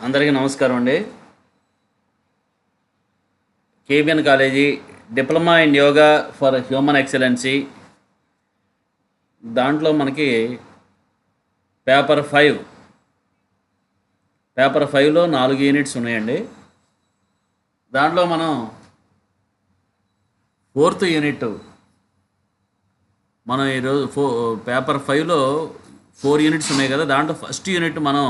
అందరికీ నమస్కారం అండి. KBN college diploma in yoga for human excellency దాంట్లో మనకి పేపర్ 5లో 4 యూనిట్స్ ఉన్నాయండి. దాంట్లో మనం 4th యూనిట్ మనం ఈరోజు పేపర్ 5లో 4 యూనిట్స్ ఉన్నాయి కదా, దాంట్లో ఫస్ట్ యూనిట్ మనం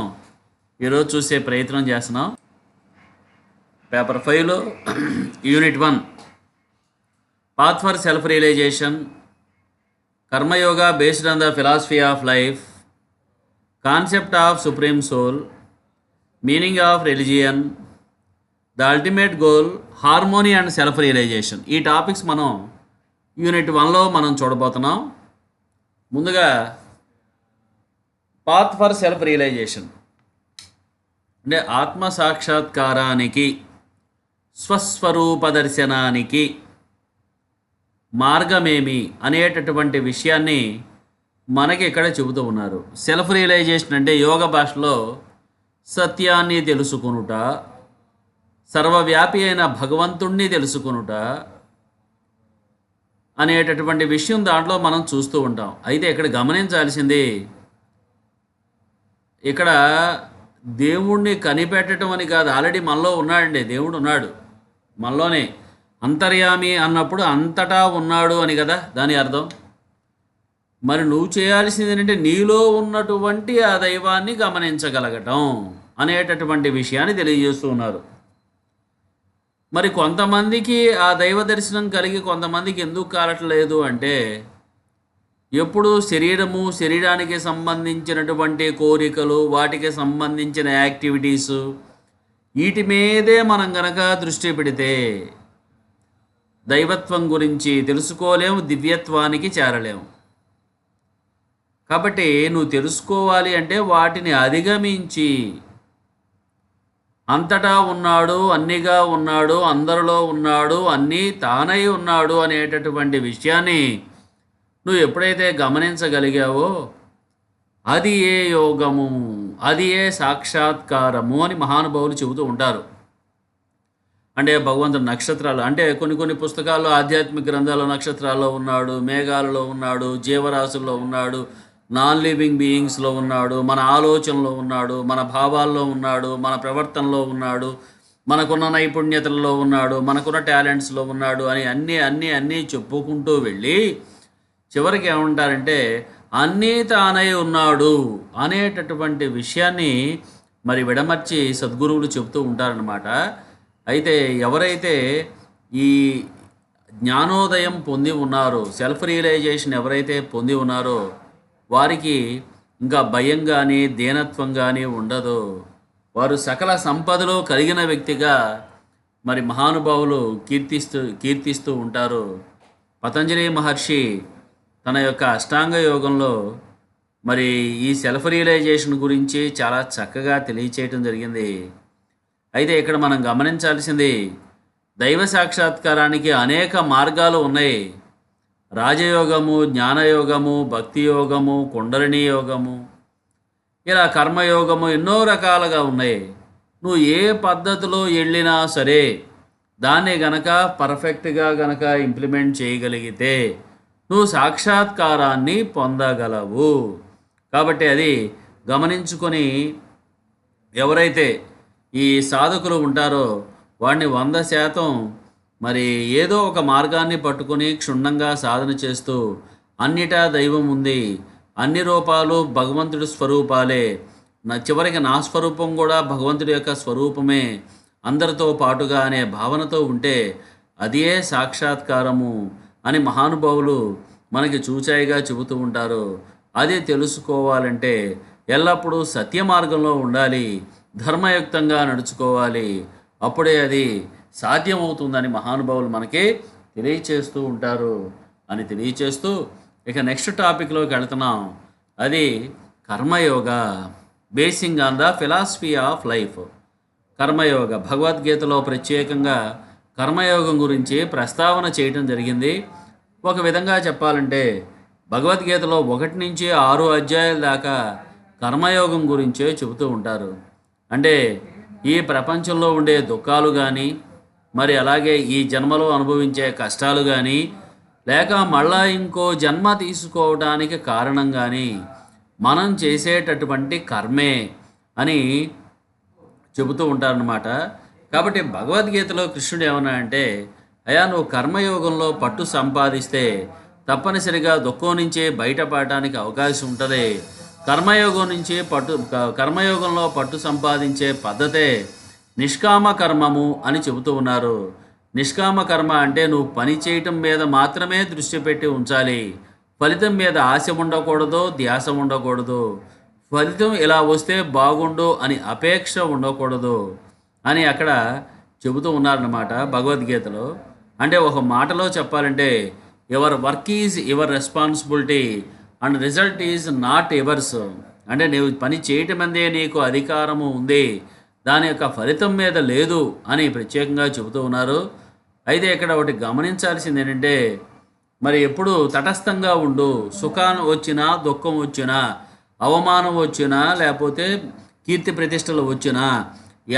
ఈరోజు చూసే ప్రయత్నం చేస్తున్నాం. పేపర్ 5లో unit 1 path for self realization, karmayoga based on the philosophy of life, concept of supreme soul, meaning of religion, the ultimate goal, harmony and self realization. ఈ టాపిక్స్ మనం యూనిట్ 1లో మనం చూడబోతున్నాం. ముందుగా పాత్ ఫర్ సెల్ఫ్ రియలైజేషన్ అంటే ఆత్మ సాక్షాత్కారానికి, స్వస్వరూప దర్శనానికి మార్గమేమి అనేటటువంటి విషయాన్ని మనకి ఇక్కడ చెబుతూ ఉన్నారు. సెల్ఫ్ రియలైజేషన్ అంటే యోగ భాషలో సత్యాన్ని తెలుసుకొనుట, సర్వవ్యాపి అయిన భగవంతుణ్ణి తెలుసుకొనుట అనేటటువంటి విషయం దాంట్లో మనం చూస్తూ ఉంటాం. అయితే ఇక్కడ గమనించాల్సింది, ఇక్కడ దేవుణ్ణి కనిపెట్టడం అని కాదు, ఆల్రెడీ మనలో ఉన్నాడండి. దేవుడు ఉన్నాడు మనలోనే. అంతర్యామి అన్నప్పుడు అంతటా ఉన్నాడు అని కదా దాని అర్థం. మరి నువ్వు చేయాల్సింది ఏంటంటే నీలో ఉన్నటువంటి ఆ దైవాన్ని గమనించగలగటం అనేటటువంటి విషయాన్ని తెలియజేస్తూ ఉన్నారు. మరి కొంతమందికి ఆ దైవ దర్శనం కలిగి కొంతమందికి ఎందుకు కాలట్లేదు అంటే, ఎప్పుడు శరీరానికి సంబంధించినటువంటి కోరికలు, వాటికి సంబంధించిన యాక్టివిటీసు, వీటి మీదే మనం గనక దృష్టి పెడితే దైవత్వం గురించి తెలుసుకోలేము, దివ్యత్వానికి చేరలేము. కాబట్టి నువ్వు తెలుసుకోవాలి అంటే వాటిని అధిగమించి అంతటా ఉన్నాడు, అన్నిగా ఉన్నాడు, అందరిలో ఉన్నాడు, అన్నీ తానై ఉన్నాడు అనేటటువంటి విషయాన్ని నువ్వు ఎప్పుడైతే గమనించగలిగావో అది ఏ యోగము, అది ఏ సాక్షాత్కారము అని మహానుభావులు చెబుతూ ఉంటారు. అంటే భగవంతుడు నక్షత్రాలు అంటే కొన్ని పుస్తకాల్లో, ఆధ్యాత్మిక గ్రంథాల్లో నక్షత్రాల్లో ఉన్నాడు, మేఘాలలో ఉన్నాడు, జీవరాశుల్లో ఉన్నాడు, నాన్ లివింగ్ బీయింగ్స్లో ఉన్నాడు, మన ఆలోచనలో ఉన్నాడు, మన భావాల్లో ఉన్నాడు, మన ప్రవర్తనలో ఉన్నాడు, మనకున్న నైపుణ్యతల్లో ఉన్నాడు, మనకున్న టాలెంట్స్లో ఉన్నాడు అని అన్నీ చెప్పుకుంటూ వెళ్ళి చివరికి ఏమంటారంటే అన్నీ తానై ఉన్నాడు అనేటటువంటి విషయాన్ని మరి విడమర్చి సద్గురువులు చెబుతూ ఉంటారనమాట. అయితే ఎవరైతే ఈ జ్ఞానోదయం పొంది ఉన్నారో, సెల్ఫ్ రియలైజేషన్ ఎవరైతే పొంది ఉన్నారో వారికి ఇంకా భయం కానీ దీనత్వం కానీ ఉండదు. వారు సకల సంపదలో కలిగిన వ్యక్తిగా మరి మహానుభావులు కీర్తిస్తూ ఉంటారు. పతంజలి మహర్షి తన యొక్క అష్టాంగ యోగంలో మరి ఈ సెల్ఫ్ రియలైజేషన్ గురించి చాలా చక్కగా తెలియచేయటం జరిగింది. అయితే ఇక్కడ మనం గమనించాల్సింది, దైవ సాక్షాత్కారానికి అనేక మార్గాలు ఉన్నాయి. రాజయోగము, జ్ఞానయోగము, భక్తి యోగము, కుండలిని యోగము, ఇలా కర్మయోగము, ఎన్నో రకాలుగా ఉన్నాయి. నువ్వు ఏ పద్ధతిలో వెళ్ళినా సరే దాన్ని గనక పర్ఫెక్ట్గా గనక ఇంప్లిమెంట్ చేయగలిగితే నువ్వు సాక్షాత్కారాన్ని పొందగలవు. కాబట్టి అది గమనించుకొని ఎవరైతే ఈ సాధకులు ఉంటారో వాడిని 100% మరి ఏదో ఒక మార్గాన్ని పట్టుకొని క్షుణ్ణంగా సాధన చేస్తూ, అన్నిటా దైవం ఉంది, అన్ని రూపాలు భగవంతుడి స్వరూపాలే, చివరికి నా స్వరూపం కూడా భగవంతుడి యొక్క స్వరూపమే, అందరితో పాటుగా అనే భావనతో ఉంటే అదే సాక్షాత్కారము అని మహానుభావులు మనకి చూచాయిగా చెబుతూ ఉంటారు. అది తెలుసుకోవాలంటే ఎల్లప్పుడూ సత్య మార్గంలో ఉండాలి, ధర్మయుక్తంగా నడుచుకోవాలి, అప్పుడే అది సాధ్యమవుతుందని మహానుభావులు మనకి తెలియచేస్తూ ఉంటారు అని తెలియచేస్తూ ఇక నెక్స్ట్ టాపిక్లోకి వెళుతున్నాం. అది karma yoga, basing on the philosophy of life. Karma yoga భగవద్గీతలో ప్రత్యేకంగా కర్మయోగం గురించి ప్రస్తావన చేయటం జరిగింది. ఒక విధంగా చెప్పాలంటే భగవద్గీతలో 1 నుంచి 6 అధ్యాయాల దాకా కర్మయోగం గురించే చెబుతూ ఉంటారు. అంటే ఈ ప్రపంచంలో ఉండే దుఃఖాలు కానీ, మరి అలాగే ఈ జన్మలో అనుభవించే కష్టాలు కానీ, లేక మళ్ళా ఇంకో జన్మ తీసుకోవడానికి కారణం కానీ మనం చేసేటటువంటి కర్మే అని చెబుతూ ఉంటారనమాట. కాబట్టి భగవద్గీతలో కృష్ణుడు ఏమన్నా అంటే, అయ్యా నువ్వు కర్మయోగంలో పట్టు సంపాదిస్తే తప్పనిసరిగా దుఃఖం నుంచి బయటపడటానికి అవకాశం ఉంటుంది. కర్మయోగంలో పట్టు సంపాదించే పద్ధతే నిష్కామ కర్మము అని చెబుతూ ఉన్నారు. నిష్కామ కర్మ అంటే నువ్వు పని చేయటం మీద మాత్రమే దృష్టి పెట్టి ఉంచాలి. ఫలితం మీద ఆశ ఉండకూడదు, ధ్యాస ఉండకూడదు. ఫలితం ఇలా వస్తే బాగుండు అని అపేక్ష ఉండకూడదు అని అక్కడ చెబుతూ ఉన్నారన్నమాట భగవద్గీతలో. అంటే ఒక మాటలో చెప్పాలంటే, your work is your responsibility and result is not yours. అంటే నీవు పని చేయటం అందే నీకు అధికారము ఉంది, దాని యొక్క ఫలితం మీద లేదు అని ప్రత్యేకంగా చెబుతూ ఉన్నారు. అయితే ఇక్కడ ఒకటి గమనించాల్సింది ఏంటంటే, మరి ఎప్పుడు తటస్థంగా ఉండు. సుఖం వచ్చినా, దుఃఖం వచ్చినా, అవమానం వచ్చినా, లేకపోతే కీర్తి ప్రతిష్టలు వచ్చినా,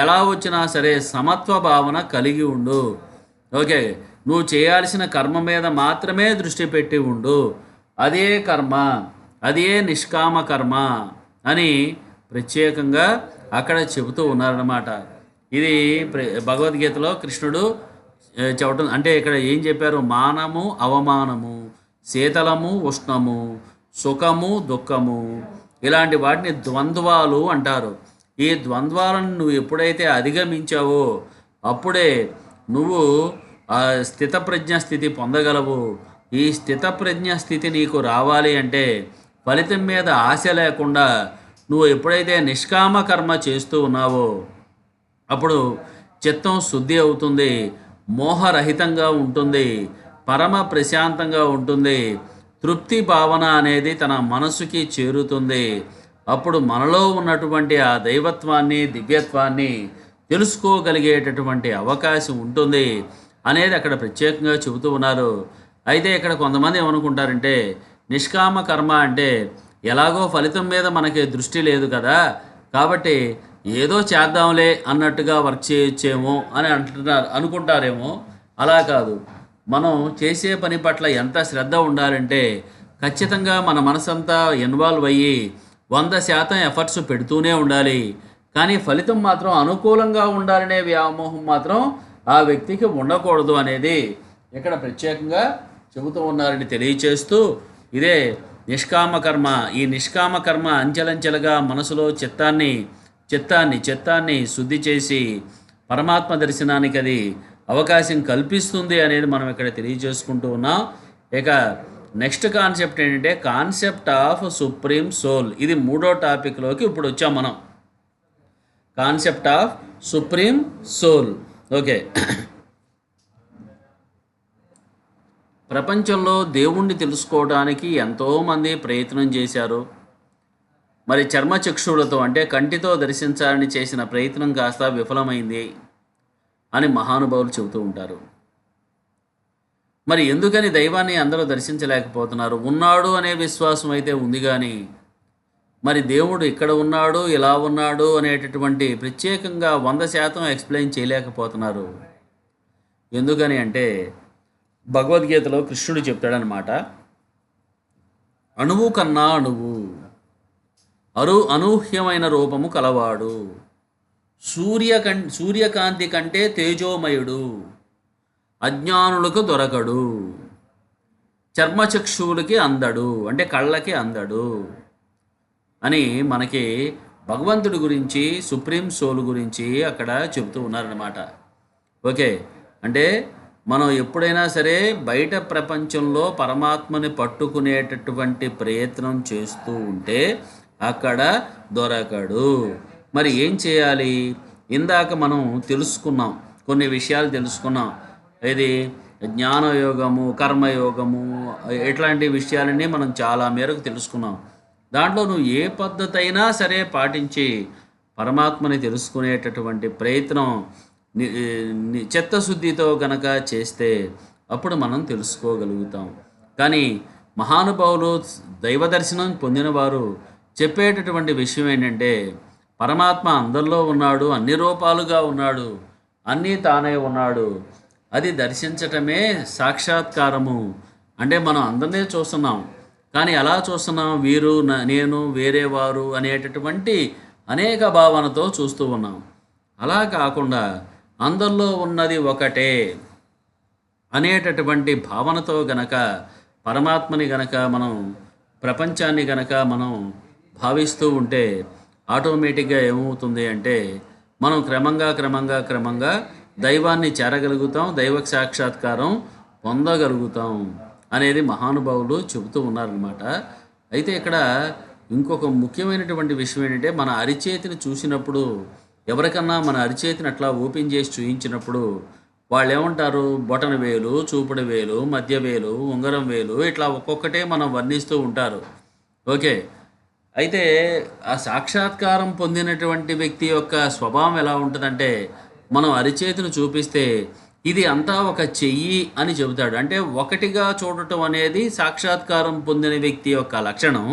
ఎలా వచ్చినా సరే సమత్వ భావన కలిగి ఉండు. ఓకే, నువ్వు చేయాల్సిన కర్మ మీద మాత్రమే దృష్టి పెట్టి ఉండు. అదే కర్మ, అదే నిష్కామ కర్మ అని ప్రత్యేకంగా అక్కడ చెబుతూ ఉన్నారన్నమాట. ఇది భగవద్గీతలో కృష్ణుడు చెప్పటం. అంటే ఇక్కడ ఏం చెప్పారు? మానము, అవమానము, శీతలము, ఉష్ణము, సుఖము, దుఃఖము, ఇలాంటి వాటిని ద్వంద్వాలు అంటారు. ఈ ద్వంద్వాలను నువ్వు ఎప్పుడైతే అధిగమించావో అప్పుడే నువ్వు ఆ స్థితప్రజ్ఞ స్థితి పొందగలవు. ఈ స్థితప్రజ్ఞ స్థితి నీకు రావాలి అంటే ఫలితం మీద ఆశ లేకుండా నువ్వు ఎప్పుడైతే నిష్కామ కర్మ చేస్తూ ఉన్నావో అప్పుడు చిత్తం శుద్ధి అవుతుంది, మోహరహితంగా ఉంటుంది, పరమ ప్రశాంతంగా ఉంటుంది, తృప్తి భావన అనేది తన మనసుకి చేరుతుంది. అప్పుడు మనలో ఉన్నటువంటి ఆ దైవత్వాన్ని, దివ్యత్వాన్ని తెలుసుకోగలిగేటటువంటి అవకాశం ఉంటుంది అనేది అక్కడ ప్రత్యేకంగా చెబుతూ ఉన్నారు. అయితే ఇక్కడ కొంతమంది ఏమనుకుంటారంటే, నిష్కామ కర్మ అంటే ఎలాగో ఫలితం మీద మనకి దృష్టి లేదు కదా, కాబట్టి ఏదో చేద్దాంలే అన్నట్టుగా వర్క్ చేయొచ్చేమో అని అనుకుంటారేమో. అలా కాదు. మనం చేసే పని పట్ల ఎంత శ్రద్ధ ఉండాలంటే ఖచ్చితంగా మన మనసంతా ఇన్వాల్వ్ అయ్యి 100% ఎఫర్ట్స్ పెడుతూనే ఉండాలి. కానీ ఫలితం మాత్రం అనుకూలంగా ఉండాలనే వ్యామోహం మాత్రం ఆ వ్యక్తికి ఉండకూడదు అనేది ఇక్కడ ప్రత్యేకంగా చెబుతూ ఉన్నారని తెలియచేస్తూ, ఇదే నిష్కామ కర్మ. ఈ నిష్కామ కర్మ అంచెలంచెలుగా మనసులో చిత్తాన్ని శుద్ధి చేసి పరమాత్మ దర్శనానికి అది అవకాశం కల్పిస్తుంది అనేది మనం ఇక్కడ తెలియజేసుకుంటూ ఉన్నాం. ఇక నెక్స్ట్ కాన్సెప్ట్ ఏంటంటే కాన్సెప్ట్ ఆఫ్ సుప్రీం సోల్. ఇది 3వ టాపిక్లోకి ఇప్పుడు వచ్చాం మనం. Concept of supreme soul. Okay, ప్రపంచంలో దేవుణ్ణి తెలుసుకోవడానికి ఎంతోమంది ప్రయత్నం చేశారు. మరి చర్మచక్షువులతో అంటే కంటితో దర్శించాలని చేసిన ప్రయత్నం కాస్త విఫలమైంది అని మహానుభావులు చెబుతూ ఉంటారు. మరి ఎందుకని దైవాన్ని అందరూ దర్శించలేకపోతున్నారు? ఉన్నాడు అనే విశ్వాసం అయితే ఉంది, కానీ మరి దేవుడు ఇక్కడ ఉన్నాడు, ఇలా ఉన్నాడు అనేటటువంటి ప్రత్యేకంగా 100% ఎక్స్ప్లెయిన్ చేయలేకపోతున్నారు. ఎందుకని అంటే భగవద్గీతలో కృష్ణుడు చెప్తాడనమాట, అణువు కన్నా అణువు, అనూహ్యమైన రూపము కలవాడు, సూర్యకాంతి కంటే తేజోమయుడు, అజ్ఞానులకు దొరకడు, చర్మచక్షువులకి అందడు, అంటే కళ్ళకి అందడు అని మనకి భగవంతుడి గురించి, సుప్రీం సోల్ గురించి అక్కడ చెబుతూ ఉన్నారన్నమాట. ఓకే, అంటే మనం ఎప్పుడైనా సరే బయట ప్రపంచంలో పరమాత్మని పట్టుకునేటటువంటి ప్రయత్నం చేస్తూ ఉంటే అక్కడ దొరకడు. మరి ఏం చేయాలి? ఇందాక మనం తెలుసుకున్నాం, కొన్ని విషయాలు తెలుసుకున్నాం. ఇది జ్ఞానయోగము, కర్మయోగము, ఇట్లాంటి విషయాలన్నీ మనం చాలా మేరకు తెలుసుకున్నాం. దాంట్లో నువ్వు ఏ పద్ధతి అయినా సరే పాటించి పరమాత్మని తెలుసుకునేటటువంటి ప్రయత్నం చిత్తశుద్ధితో గనక చేస్తే అప్పుడు మనం తెలుసుకోగలుగుతాం. కానీ మహానుభావులు, దైవ దర్శనం పొందిన వారు చెప్పేటటువంటి విషయం ఏంటంటే, పరమాత్మ అందరిలో ఉన్నాడు, అన్ని రూపాలుగా ఉన్నాడు, అన్నీ తానే ఉన్నాడు. అది దర్శించటమే సాక్షాత్కారము. అంటే మనం అందరినీ చూస్తున్నాం, కానీ ఎలా చూస్తున్నాం? వీరు నేను వేరే వారు అనేటటువంటి అనేక భావనతో చూస్తూ ఉన్నాం. అలా కాకుండా అందరిలో ఉన్నది ఒకటే అనేటటువంటి భావనతో గనక పరమాత్మని గనక మనం ప్రపంచాన్ని గనక మనం భావిస్తూ ఉంటే ఆటోమేటిక్గా ఏమవుతుంది అంటే మనం క్రమంగా దైవాన్ని చేరగలుగుతాం, దైవ సాక్షాత్కారం పొందగలుగుతాం అనేది మహానుభావులు చెబుతూ ఉన్నారనమాట. అయితే ఇక్కడ ఇంకొక ముఖ్యమైనటువంటి విషయం ఏంటంటే మన అరిచేతిని చూసినప్పుడు, ఎవరికన్నా మన అరిచేతిని అట్లా ఓపెన్ చేసి చూయించినప్పుడు వాళ్ళు ఏమంటారు? బొటన వేలు, చూపుడు వేలు, మధ్య వేలు, ఉంగరం వేలు, ఇట్లా ఒక్కొక్కటే మనం వర్ణిస్తూ ఉంటారు. ఓకే. అయితే ఆ సాక్షాత్కారం పొందినటువంటి వ్యక్తి యొక్క స్వభావం ఎలా ఉంటుందంటే మనం అరిచేతిని చూపిస్తే ఇది అంతా ఒక చెయ్యి అని చెబుతాడు. అంటే ఒకటిగా చూడటం అనేది సాక్షాత్కారం పొందిన వ్యక్తి యొక్క లక్షణం.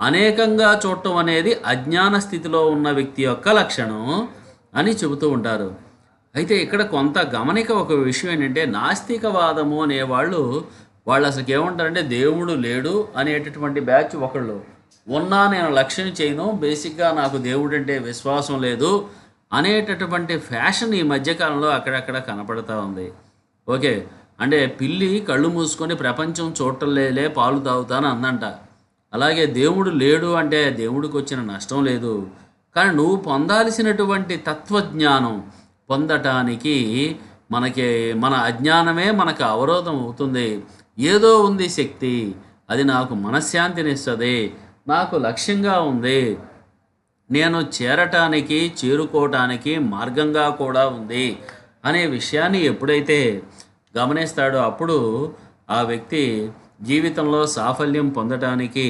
అనేకంగా చూడటం అనేది అజ్ఞాన స్థితిలో ఉన్న వ్యక్తి యొక్క లక్షణం అని చెబుతూ ఉంటారు. అయితే ఇక్కడ కొంత గమనిక ఒక విషయం ఏంటంటే నాస్తికవాదము అనేవాళ్ళు వాళ్ళు అసలు ఏమంటారంటే దేవుడు లేడు అనేటటువంటి బ్యాచ్ ఒకళ్ళు. ఉన్నా నేను లక్ష్యం చేయను, బేసిక్గా నాకు దేవుడు అంటే విశ్వాసం లేదు అనేటటువంటి ఫ్యాషన్ ఈ మధ్యకాలంలో అక్కడక్కడ కనపడతా ఉంది. ఓకే. అంటే పిల్లి కళ్ళు మూసుకొని ప్రపంచం చూడటం లేలే, పాలు తాగుతాను అందంట. అలాగే దేవుడు లేడు అంటే దేవుడికి వచ్చిన నష్టం లేదు, కానీ నువ్వు పొందాల్సినటువంటి తత్వజ్ఞానం పొందటానికి మన అజ్ఞానమే మనకు అవరోధం అవుతుంది. ఏదో ఉంది శక్తి, అది నాకు మనశ్శాంతినిస్తుంది, నాకు లక్ష్యంగా ఉంది, నేను చేరుకోవటానికి మార్గంగా కూడా ఉంది అనే విషయాన్ని ఎప్పుడైతే గమనిస్తాడో అప్పుడు ఆ వ్యక్తి జీవితంలో సాఫల్యం పొందటానికి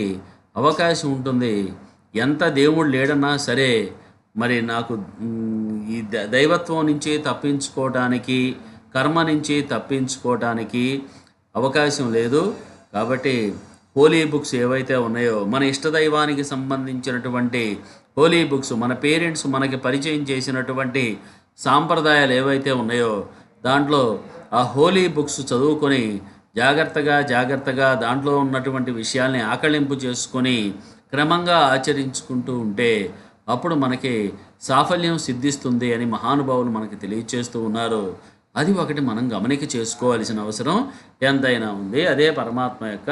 అవకాశం ఉంటుంది. ఎంత దేవుడు లేడన్నా సరే మరి నాకు ఈ దైవత్వం నుంచి తప్పించుకోవటానికి, కర్మ నుంచి తప్పించుకోవటానికి అవకాశం లేదు. కాబట్టి హోలీ బుక్స్ ఏవైతే ఉన్నాయో మన ఇష్టదైవానికి సంబంధించినటువంటి హోలీ బుక్స్, మన పేరెంట్స్ మనకి పరిచయం చేసినటువంటి సాంప్రదాయాలు ఏవైతే ఉన్నాయో దాంట్లో ఆ హోలీ బుక్స్ చదువుకొని జాగ్రత్తగా దాంట్లో ఉన్నటువంటి విషయాల్ని ఆకళింపు చేసుకొని క్రమంగా ఆచరించుకుంటూ ఉంటే అప్పుడు మనకి సాఫల్యం సిద్ధిస్తుంది అని మహానుభావులు మనకి తెలియచేస్తూ ఉన్నారు. అది ఒకటి మనం గమనిక చేసుకోవాల్సిన అవసరం ఎంతైనా ఉంది. అదే పరమాత్మ యొక్క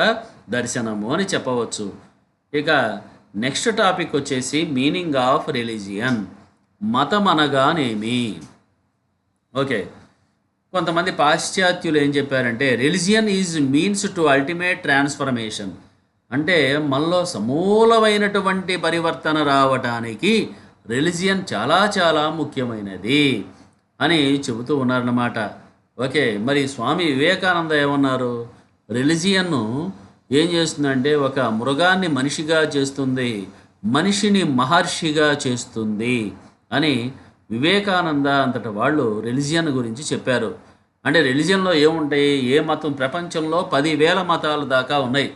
దర్శనము అని చెప్పవచ్చు. ఇక నెక్స్ట్ టాపిక్ వచ్చేసి మీనింగ్ ఆఫ్ రిలీజియన్. మతం అనగానేమి? ఓకే. కొంతమంది పాశ్చాత్యులు ఏం చెప్పారంటే religion is means to ultimate transformation. అంటే మనలో సమూలమైనటువంటి పరివర్తన రావటానికి రిలీజియన్ చాలా ముఖ్యమైనది అని చెబుతూ ఉన్నారన్నమాట. ఓకే. మరి స్వామి వివేకానంద ఏమన్నారు? రిలీజియన్ను ఏం చేస్తుందంటే ఒక మృగాన్ని మనిషిగా చేస్తుంది, మనిషిని మహర్షిగా చేస్తుంది అని వివేకానంద అంతటి వాళ్ళు రిలీజియన్ గురించి చెప్పారు. అంటే రిలీజియన్లో ఏముంటాయి? ఏ మతం? ప్రపంచంలో 10,000 మతాలు దాకా ఉన్నాయి.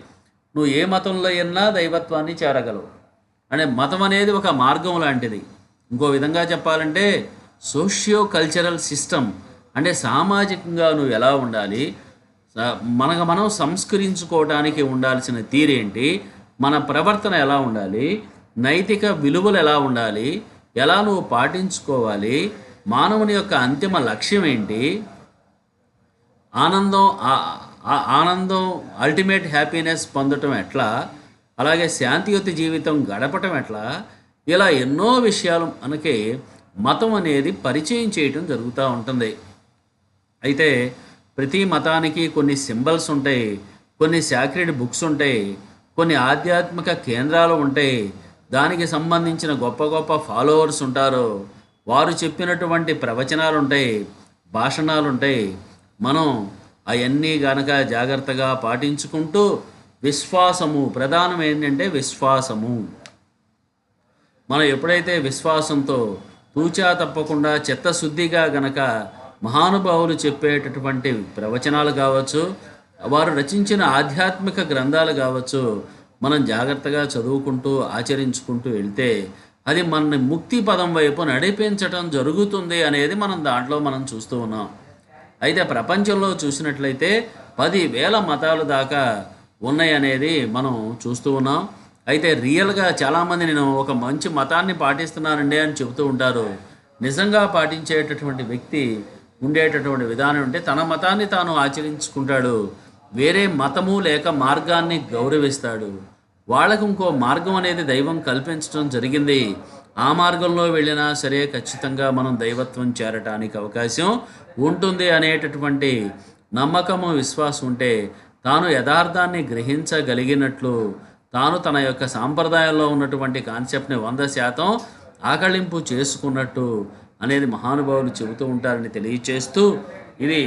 నువ్వు ఏ మతంలో అయినా దైవత్వాన్ని చేరగలవు. అంటే మతం అనేది ఒక మార్గం లాంటిది. ఇంకో విధంగా చెప్పాలంటే సోషియో కల్చరల్ సిస్టమ్. అంటే సామాజికంగా నువ్వు ఎలా ఉండాలి, మనం సంస్కరించుకోవడానికి ఉండాల్సిన తీరేంటి, మన ప్రవర్తన ఎలా ఉండాలి, నైతిక విలువలు ఎలా ఉండాలి, ఎలా నువ్వు పాటించుకోవాలి, మానవుని యొక్క అంతిమ లక్ష్యం ఏంటి, ఆనందం అల్టిమేట్ హ్యాపీనెస్ పొందటం ఎట్లా, అలాగే శాంతియుత జీవితం గడపటం ఎట్లా, ఇలా ఎన్నో విషయాలు మనకి మతం అనేది పరిచయం చేయటం జరుగుతూ ఉంటుంది. అయితే ప్రతి మతానికి కొన్ని సింబల్స్ ఉంటాయి, కొన్ని సాక్రెడ్ బుక్స్ ఉంటాయి, కొన్ని ఆధ్యాత్మిక కేంద్రాలు ఉంటాయి, దానికి సంబంధించిన గొప్ప ఫాలోవర్స్ ఉంటారు, వారు చెప్పినటువంటి ప్రవచనాలు ఉంటాయి, భాషణాలు ఉంటాయి. మనం అవన్నీ గనక జాగ్రత్తగా పాటించుకుంటూ విశ్వాసము, ప్రధానం ఏంటంటే విశ్వాసము. మనం ఎప్పుడైతే విశ్వాసంతో తూచా తప్పకుండా చిత్తశుద్ధిగా గనక మహానుభావులు చెప్పేటటువంటి ప్రవచనాలు కావచ్చు, వారు రచించిన ఆధ్యాత్మిక గ్రంథాలు కావచ్చు, మనం జాగ్రత్తగా చదువుకుంటూ ఆచరించుకుంటూ వెళ్తే అది మనని ముక్తి పదం వైపు నడిపించటం జరుగుతుంది అనేది దాంట్లో మనం చూస్తూ ఉన్నాం. అయితే ప్రపంచంలో చూసినట్లయితే 10,000 మతాలు దాకా ఉన్నాయి అనేది మనం చూస్తూ ఉన్నాం. అయితే రియల్గా చాలామంది నేను ఒక మంచి మతాన్ని పాటిస్తున్నానండి అని చెబుతూ ఉంటారు. నిజంగా పాటించేటటువంటి వ్యక్తి ఉండేటటువంటి విధానం అంటే తన మతాన్ని తాను ఆచరించుకుంటాడు, వేరే మతము లేక మార్గాన్ని గౌరవిస్తాడు. వాళ్ళకు ఇంకో మార్గం అనేది దైవం కల్పించడం జరిగింది. ఆ మార్గంలో వెళ్ళినా సరే ఖచ్చితంగా మనం దైవత్వం చేరటానికి అవకాశం ఉంటుంది అనేటటువంటి నమ్మకము, విశ్వాసం ఉంటే తాను యథార్థాన్ని గ్రహించగలిగినట్లు, తాను తన యొక్క సాంప్రదాయంలో ఉన్నటువంటి కాన్సెప్ట్ని 100% ఆకళింపు చేసుకున్నట్టు అనేది మహానుభావులు చెబుతూ ఉంటారని తెలియచేస్తూ, ఇది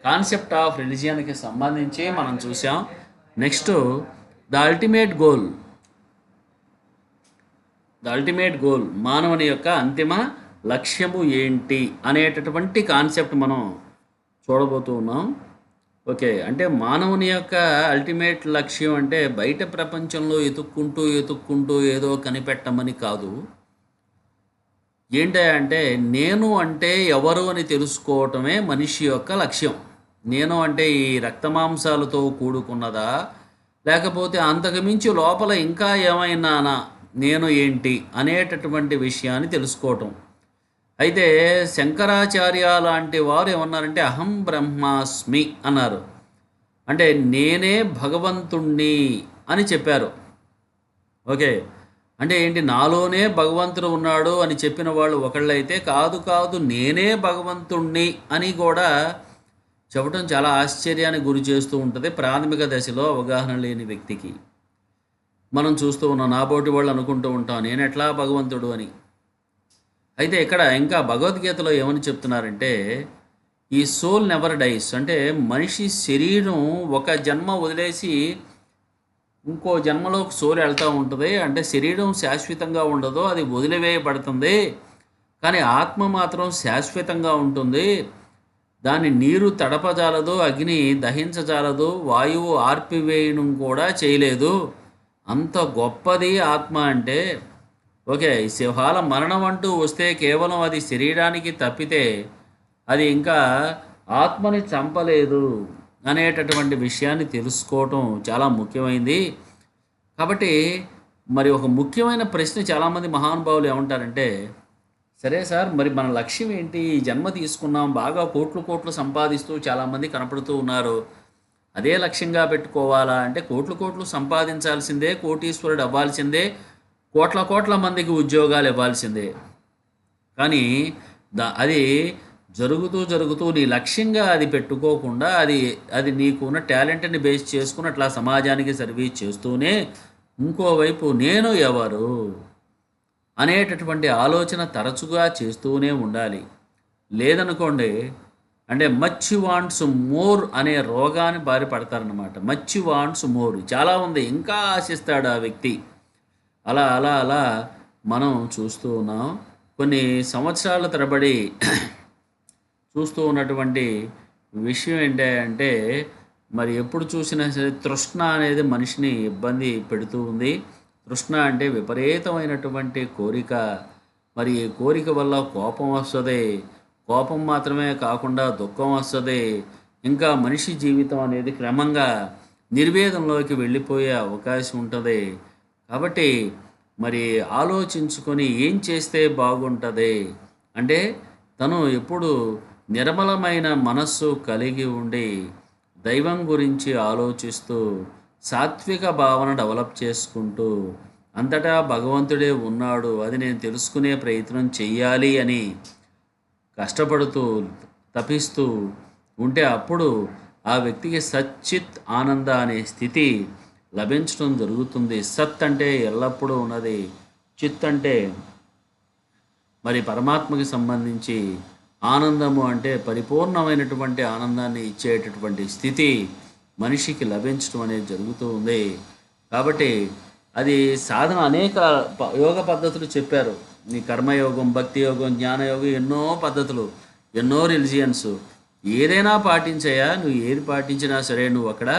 కాన్సెప్ట్ ఆఫ్ రిలిజియన్కి సంబంధించి మనం చూసాం. నెక్స్ట్ ద అల్టిమేట్ గోల్ మానవుని యొక్క అంతిమ లక్ష్యము ఏంటి అనేటటువంటి కాన్సెప్ట్ మనం చూడబోతూ ఉన్నాం. ఓకే, అంటే మానవుని యొక్క అల్టిమేట్ లక్ష్యం అంటే బయట ప్రపంచంలో ఎతుక్కుంటూ ఏదో కనిపెట్టమని కాదు. ఏంటంటే నేను అంటే ఎవరు అని తెలుసుకోవటమే మనిషి యొక్క లక్ష్యం. నేను అంటే ఈ రక్తమాంసాలతో కూడుకున్నదా, లేకపోతే అంతకుమించి లోపల ఇంకా ఏమైనానా, నేను ఏంటి అనేటటువంటి విషయాన్ని తెలుసుకోవటం. అయితే శంకరాచార్య లాంటి వారు ఏమన్నారంటే అహం బ్రహ్మాస్మి అన్నారు. అంటే నేనే భగవంతుణ్ణి అని చెప్పారు. ఓకే, అంటే ఏంటి, నాలోనే భగవంతుడు ఉన్నాడు అని చెప్పిన వాళ్ళు ఒకళ్ళైతే, కాదు నేనే భగవంతుణ్ణి అని కూడా చెప్పడం చాలా ఆశ్చర్యానికి గురి చేస్తూ ఉంటుంది ప్రాథమిక దశలో అవగాహన లేని వ్యక్తికి. మనం చూస్తూ ఉన్నాం, నాబోటి వాళ్ళు అనుకుంటూ ఉంటాం నేను ఎట్లా భగవంతుడు అని. అయితే ఇక్కడ ఇంకా భగవద్గీతలో ఏమని చెప్తున్నారంటే ఈ సోల్ నెవర్ డైస్, అంటే మనిషి శరీరం ఒక జన్మ వదిలేసి ఇంకో జన్మలోకి సోల్ వెళ్తూ ఉంటుంది. అంటే శరీరం శాశ్వతంగా ఉండదు, అది వదిలివేయబడుతుంది. కానీ ఆత్మ మాత్రం శాశ్వతంగా ఉంటుంది. దాన్ని నీరు తడపజాలదు, అగ్ని దహించజాలదు, వాయువు ఆర్పివేయడం కూడా చేయలేదు. అంత గొప్పది ఆత్మ అంటే. ఓకే, శివాల మరణం అంటూ వస్తే కేవలం అది శరీరానికి తప్పితే అది ఇంకా ఆత్మని చంపలేదు అనేటటువంటి విషయాన్ని తెలుసుకోవటం చాలా ముఖ్యమైనది. కాబట్టి మరి ఒక ముఖ్యమైన ప్రశ్న చాలామంది మహానుభావులు ఏమంటారంటే, సరే సార్, మరి మన లక్ష్యం ఏంటి, ఈ జన్మ తీసుకున్నాం, బాగా కోట్లు సంపాదిస్తూ చాలామంది కనపడుతూ ఉన్నారు, అదే లక్ష్యంగా పెట్టుకోవాలా అంటే కోట్లు సంపాదించాల్సిందే, కోటీశ్వరుడు అవ్వాల్సిందే, కోట్ల మందికి ఉద్యోగాలు ఇవ్వాల్సిందే. కానీ అది జరుగుతూ నీ లక్ష్యంగా అది పెట్టుకోకుండా అది నీకున్న టాలెంట్ని బేస్ చేసుకుని అట్లా సమాజానికి సర్వీస్ చేస్తూనే ఇంకోవైపు నేను ఎవరు అనేటటువంటి ఆలోచన తరచుగా చేస్తూనే ఉండాలి. లేదనుకోండి, అంటే మచ్ వాంట్స్ మోర్ అనే రోగాన్ని బారి పడతారనమాట. మచ్ వాంట్స్ మోర్ చాలా ఉంది, ఇంకా ఆశిస్తాడు ఆ వ్యక్తి. అలా మనం చూస్తూ ఉన్నాం. కొన్ని సంవత్సరాల తరబడి చూస్తూ ఉన్నటువంటి విషయం ఏంటంటే, మరి ఎప్పుడు చూసినా సరే తృష్ణ అనేది మనిషిని ఇబ్బంది పెడుతూ ఉంది. తృష్ణ అంటే విపరీతమైనటువంటి కోరిక. మరి ఈ కోరిక వల్ల కోపం వస్తుంది, కోపం మాత్రమే కాకుండా దుఃఖం వస్తుంది. ఇంకా మనిషి జీవితం అనేది క్రమంగా నిర్వేదంలోకి వెళ్ళిపోయే అవకాశం ఉంటుంది. కాబట్టి మరి ఆలోచించుకొని ఏం చేస్తే బాగుంటుంది అంటే, తను ఎప్పుడు నిర్మలమైన మనస్సు కలిగి ఉండి దైవం గురించి ఆలోచిస్తూ సాత్విక భావన డెవలప్ చేసుకుంటూ అంతటా భగవంతుడే ఉన్నాడు, అది నేను తెలుసుకునే ప్రయత్నం చెయ్యాలి అని కష్టపడుతూ తపిస్తూ ఉంటే అప్పుడు ఆ వ్యక్తికి సచ్చిత్ ఆనంద అనే స్థితి లభించడం జరుగుతుంది. సత్ అంటే ఎల్లప్పుడూ ఉన్నది, చిత్ అంటే మరి పరమాత్మకి సంబంధించి, ఆనందము అంటే పరిపూర్ణమైనటువంటి ఆనందాన్ని ఇచ్చేటటువంటి స్థితి మనిషికి లభించడం అనేది జరుగుతూ ఉంది. కాబట్టి అది సాధన అనేక యోగ పద్ధతులు చెప్పారు. ఈ కర్మయోగం, భక్తి యోగం, జ్ఞానయోగం, ఎన్నో పద్ధతులు, ఎన్నో రిలిజియన్స్. ఏదైనా పాటించాయా, నువ్వు ఏది పాటించినా సరే నువ్వు అక్కడ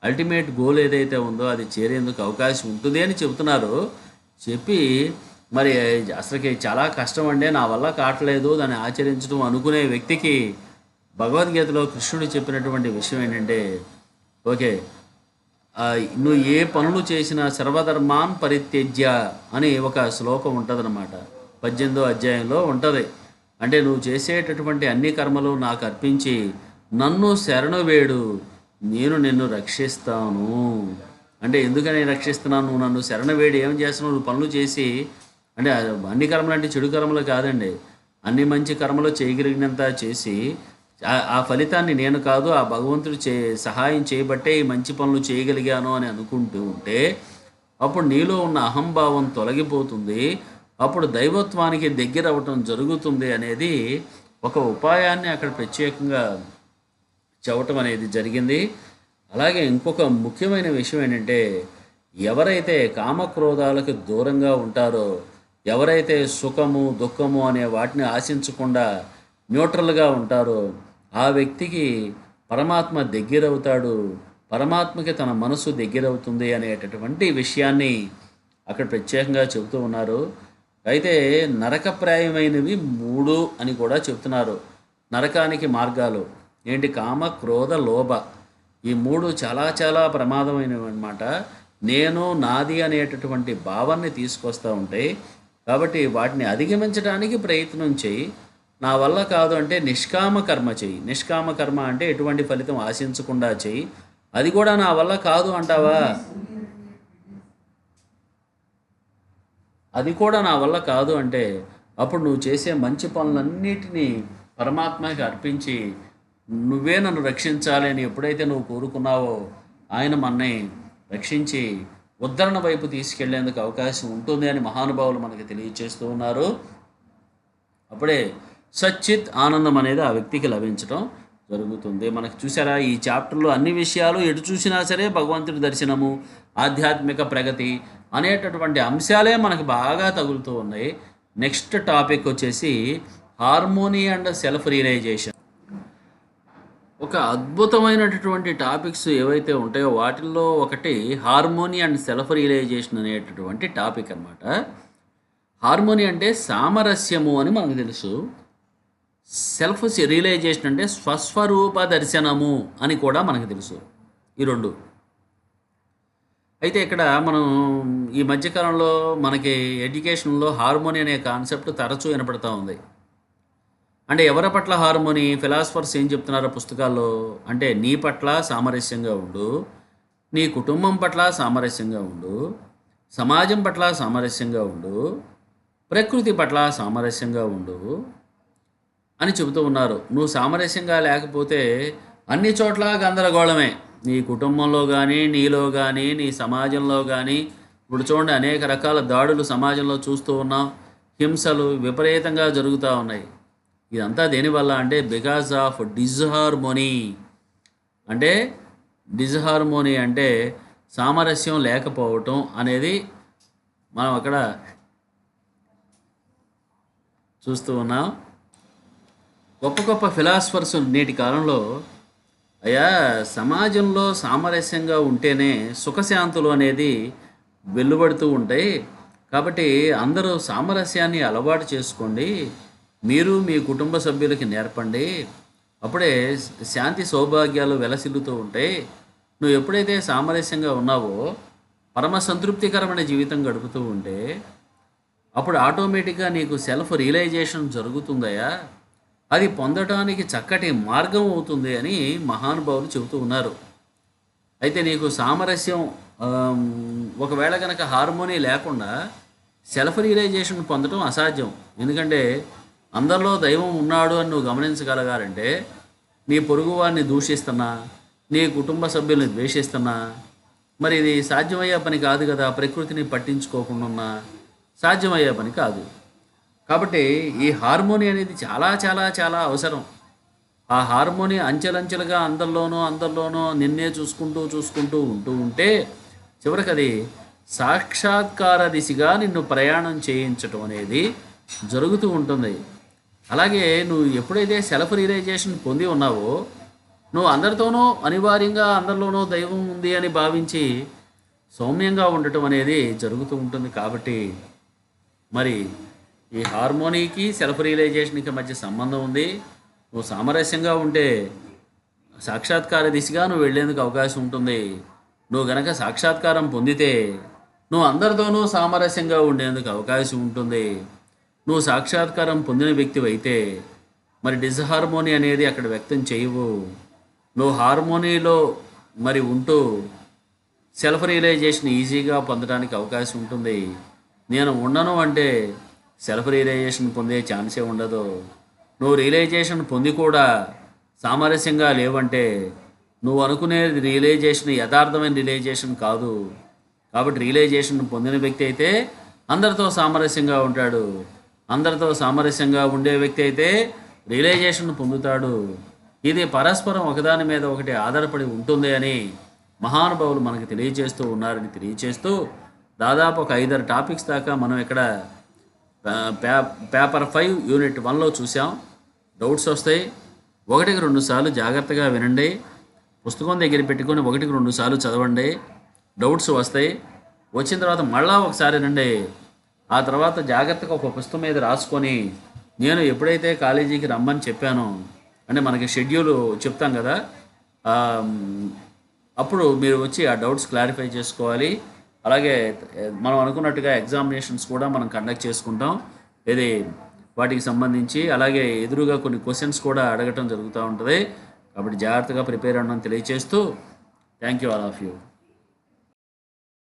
అల్టిమేట్ గోల్ ఏదైతే ఉందో అది చేరేందుకు అవకాశం ఉంటుంది అని చెబుతున్నారు. చెప్పి మరి అసలుకి చాలా కష్టం అండి, నా వల్ల కావట్లేదు దాన్ని ఆచరించడం అనుకునే వ్యక్తికి భగవద్గీతలో కృష్ణుడు చెప్పినటువంటి విషయం ఏంటంటే, ఓకే, ఆ, నువ్వు ఏ పనులు చేసినా సర్వధర్మాన్ పరిత్యజ్య అని ఒక శ్లోకం ఉంటుందన్నమాట. 18వ అధ్యాయంలో ఉంటుంది. అంటే నువ్వు చేసేటటువంటి అన్ని కర్మలు నాకు అర్పించి నన్ను శరణు వేడు, నేను నిన్ను రక్షిస్తాను. అంటే ఎందుకని రక్షిస్తున్నాను? నువ్వు నన్ను శరణ వేడి ఏం చేస్తున్నావు? నువ్వు పనులు చేసి, అంటే అన్ని కర్మలు అంటే చెడు కర్మలు కాదండి, అన్ని మంచి కర్మలు చేయగలిగినంత చేసి ఆ ఫలితాన్ని నేను కాదు ఆ భగవంతుడు సహాయం చేయబట్టే ఈ మంచి పనులు చేయగలిగాను అని అనుకుంటూ ఉంటే అప్పుడు నీలో ఉన్న అహంభావం తొలగిపోతుంది. అప్పుడు దైవత్వానికి దగ్గర అవ్వటం జరుగుతుంది అనేది ఒక ఉపాయాన్ని అక్కడ ప్రత్యేకంగా చెప్పటం అనేది జరిగింది. అలాగే ఇంకొక ముఖ్యమైన విషయం ఏంటంటే, ఎవరైతే కామక్రోధాలకు దూరంగా ఉంటారో, ఎవరైతే సుఖము దుఃఖము అనే వాటిని ఆశించకుండా న్యూట్రల్గా ఉంటారో ఆ వ్యక్తికి పరమాత్మ దగ్గరవుతాడు, పరమాత్మకి తన మనసు దగ్గరవుతుంది అనేటటువంటి విషయాన్ని అక్కడ ప్రత్యేకంగా చెబుతూ ఉన్నారు. అయితే నరకప్రాయమైనవి 3 అని కూడా చెప్తున్నారు. నరకానికి మార్గాలు ఏంటి? కామ క్రోధ లోభ. ఈ 3 చాలా చాలా ప్రమాదమైనవి అన్నమాట. నేను నాది అనేటటువంటి భావాన్ని తీసుకొస్తూ ఉంటాయి. కాబట్టి వాటిని అధిగమించడానికి ప్రయత్నం చేయి. నా వల్ల కాదు అంటే నిష్కామ కర్మ చెయ్యి. నిష్కామ కర్మ అంటే ఎటువంటి ఫలితం ఆశించకుండా చెయ్యి. అది కూడా నా వల్ల కాదు అంటావా? అది కూడా నా వల్ల కాదు అంటే అప్పుడు నువ్వు చేసే మంచి పనులన్నిటినీ పరమాత్మకి అర్పించి నువ్వే నన్ను రక్షించాలి అని ఎప్పుడైతే నువ్వు కోరుకున్నావో ఆయన మన్ని రక్షించి ఉద్ధరణ వైపు తీసుకెళ్లేందుకు అవకాశం ఉంటుంది అని మహానుభావులు మనకి తెలియజేస్తూ ఉన్నారు. అప్పుడే సచ్చిత్ ఆనందం అనేది ఆ వ్యక్తికి లభించడం జరుగుతుంది. మనకు చూసారా, ఈ చాప్టర్లో అన్ని విషయాలు ఎటు చూసినా సరే భగవంతుడి దర్శనము, ఆధ్యాత్మిక ప్రగతి అనేటటువంటి అంశాలే మనకు బాగా తగులుతూ ఉన్నాయి. నెక్స్ట్ టాపిక్ వచ్చేసి హార్మోనీ అండ్ సెల్ఫ్ రియలైజేషన్. ఒక అద్భుతమైనటువంటి టాపిక్స్ ఏవైతే ఉంటాయో వాటిల్లో ఒకటి హార్మోనీ అండ్ సెల్ఫ్ రియలైజేషన్ అనేటటువంటి టాపిక్ అన్నమాట. హార్మోనీ అంటే సామరస్యము అని మనకు తెలుసు. సెల్ఫ్ రియలైజేషన్ అంటే స్వస్వరూప దర్శనము అని కూడా మనకు తెలుసు. ఈ రెండు. అయితే ఇక్కడ మనం ఈ మధ్యకాలంలో మనకి ఎడ్యుకేషన్లో హార్మోనీ అనే కాన్సెప్ట్ తరచూ వినపడతా ఉంది. అంటే ఎవరి పట్ల హార్మోనీ? ఫిలాసఫర్స్ ఏం చెప్తున్నారో పుస్తకాల్లో అంటే నీ పట్ల సామరస్యంగా ఉండు, నీ కుటుంబం పట్ల సామరస్యంగా ఉండు, సమాజం పట్ల సామరస్యంగా ఉండు, ప్రకృతి పట్ల సామరస్యంగా ఉండు అని చెబుతూ ఉన్నారు. నువ్వు సామరస్యంగా లేకపోతే అన్ని చోట్ల గందరగోళమే. నీ కుటుంబంలో కానీ, నీలో కానీ, నీ సమాజంలో కానీ. ఇప్పుడు చూడండి, అనేక రకాల దాడులు సమాజంలో చూస్తూ ఉన్నాం. హింసలు విపరీతంగా జరుగుతూ ఉన్నాయి. ఇదంతా దేనివల్ల అంటే బికాజ్ ఆఫ్ డిస్హార్మోనీ. అంటే డిస్హార్మోనీ అంటే సామరస్యం లేకపోవటం అనేది మనం అక్కడ చూస్తూ ఉన్నాం. గొప్ప గొప్ప ఫిలాసఫర్స్ నేటి కాలంలో అయ్యా సమాజంలో సామరస్యంగా ఉంటేనే సుఖశాంతులు అనేది వెలువడుతూ ఉంటాయి. కాబట్టి అందరూ సామరస్యాన్ని అలవాటు చేసుకోండి, మీరు మీ కుటుంబ సభ్యులకి నేర్పండి, అప్పుడే శాంతి సౌభాగ్యాలు వెలసిల్లుతూ ఉంటాయి. నువ్వు ఎప్పుడైతే సామరస్యంగా ఉన్నావో పరమ సంతృప్తికరమైన జీవితం గడుపుతూ ఉంటే అప్పుడు ఆటోమేటిక్గా నీకు సెల్ఫ్ రియలైజేషన్ జరుగుతుందయా. అది పొందడానికి చక్కటి మార్గం అవుతుంది అని మహానుభావులు చెబుతూ ఉన్నారు. అయితే నీకు సామరస్యం ఒకవేళ కనుక హార్మోనీ లేకుండా సెల్ఫ్ రియలైజేషన్ పొందడం అసాధ్యం. ఎందుకంటే అందరిలో దైవం ఉన్నాడు అని నువ్వు గమనించగలగాలంటే నీ పొరుగువారిని దూషిస్తున్నా, నీ కుటుంబ సభ్యుల్ని ద్వేషిస్తున్నా మరి ఇది సాధ్యమయ్యే పని కాదు కదా. ప్రకృతిని పట్టించుకోకుండా ఉన్నా సాధ్యమయ్యే పని కాదు. కాబట్టి ఈ హార్మోనీ అనేది చాలా చాలా చాలా అవసరం. ఆ హార్మోనీ అంచెలంచెలుగా అందరిలోనూ నిన్నే చూసుకుంటూ ఉంటే చివరికి అది సాక్షాత్కార దిశగా నిన్ను ప్రయాణం చేయించటం అనేది జరుగుతూ ఉంటుంది. అలాగే నువ్వు ఎప్పుడైతే సెల్ఫ్ రియలైజేషన్ పొంది ఉన్నావో నువ్వు అందరితోనూ అనివార్యంగా అందరిలోనూ దైవం ఉంది అని భావించి సౌమ్యంగా ఉండటం అనేది జరుగుతూ ఉంటుంది. కాబట్టి మరి ఈ హార్మోనీకి సెల్ఫ్ రియలైజేషన్కి మధ్య సంబంధం ఉంది. నువ్వు సామరస్యంగా ఉంటే సాక్షాత్కార దిశగా నువ్వు వెళ్ళేందుకు అవకాశం ఉంటుంది. నువ్వు గనక సాక్షాత్కారం పొందితే నువ్వు అందరితోనూ సామరస్యంగా ఉండేందుకు అవకాశం ఉంటుంది. నువ్వు సాక్షాత్కారం పొందిన వ్యక్తివైతే మరి డిస్హార్మోనీ అనేది అక్కడ వ్యక్తం చేయవు. నువ్వు హార్మోనీలో మరి ఉంటూ సెల్ఫ్ రియలైజేషన్ ఈజీగా పొందడానికి అవకాశం ఉంటుంది. నేను ఉండను అంటే సెల్ఫ్ రియలైజేషన్ పొందే ఛాన్సే ఉండదు. నువ్వు రియలైజేషన్ పొంది కూడా సామరస్యంగా లేవంటే నువ్వు అనుకునేది రియలైజేషన్ యథార్థమైన రియలైజేషన్ కాదు. కాబట్టి రియలైజేషన్ పొందిన వ్యక్తి అయితే అందరితో సామరస్యంగా ఉంటాడు. అందరితో సామరస్యంగా ఉండే వ్యక్తి అయితే రియలైజేషన్ పొందుతాడు. ఇది పరస్పరం ఒకదాని మీద ఒకటి ఆధారపడి ఉంటుంది అని మహానుభావులు మనకు తెలియజేస్తూ ఉన్నారని తెలియజేస్తూ దాదాపు ఒక 5-6 టాపిక్స్ దాకా మనం ఇక్కడ పేపర్ 5 యూనిట్ 1లో చూసాం. డౌట్స్ వస్తాయి, 1-2 సార్లు జాగ్రత్తగా వినండి. పుస్తకం దగ్గర పెట్టుకొని 1-2 సార్లు చదవండి. డౌట్స్ వస్తాయి. వచ్చిన తర్వాత మళ్ళా ఒకసారి వినండి. ఆ తర్వాత జాగ్రత్తగా ఒక పుస్తకం మీద రాసుకొని నేను ఎప్పుడైతే కాలేజీకి రమ్మని చెప్పానో అంటే మనకి షెడ్యూల్ చెప్తాం కదా, అప్పుడు మీరు వచ్చి ఆ డౌట్స్ క్లారిఫై చేసుకోవాలి. అలాగే మనం అనుకున్నట్టుగా ఎగ్జామినేషన్స్ కూడా మనం కండక్ట్ చేసుకుంటాం. ఇది వాటికి సంబంధించి అలాగే ఎదురుగా కొన్ని క్వశ్చన్స్ కూడా అడగటం జరుగుతూ ఉంటుంది. కాబట్టి జాగ్రత్తగా ప్రిపేర్ అవ్వడం తెలియజేస్తూ thank you all of you.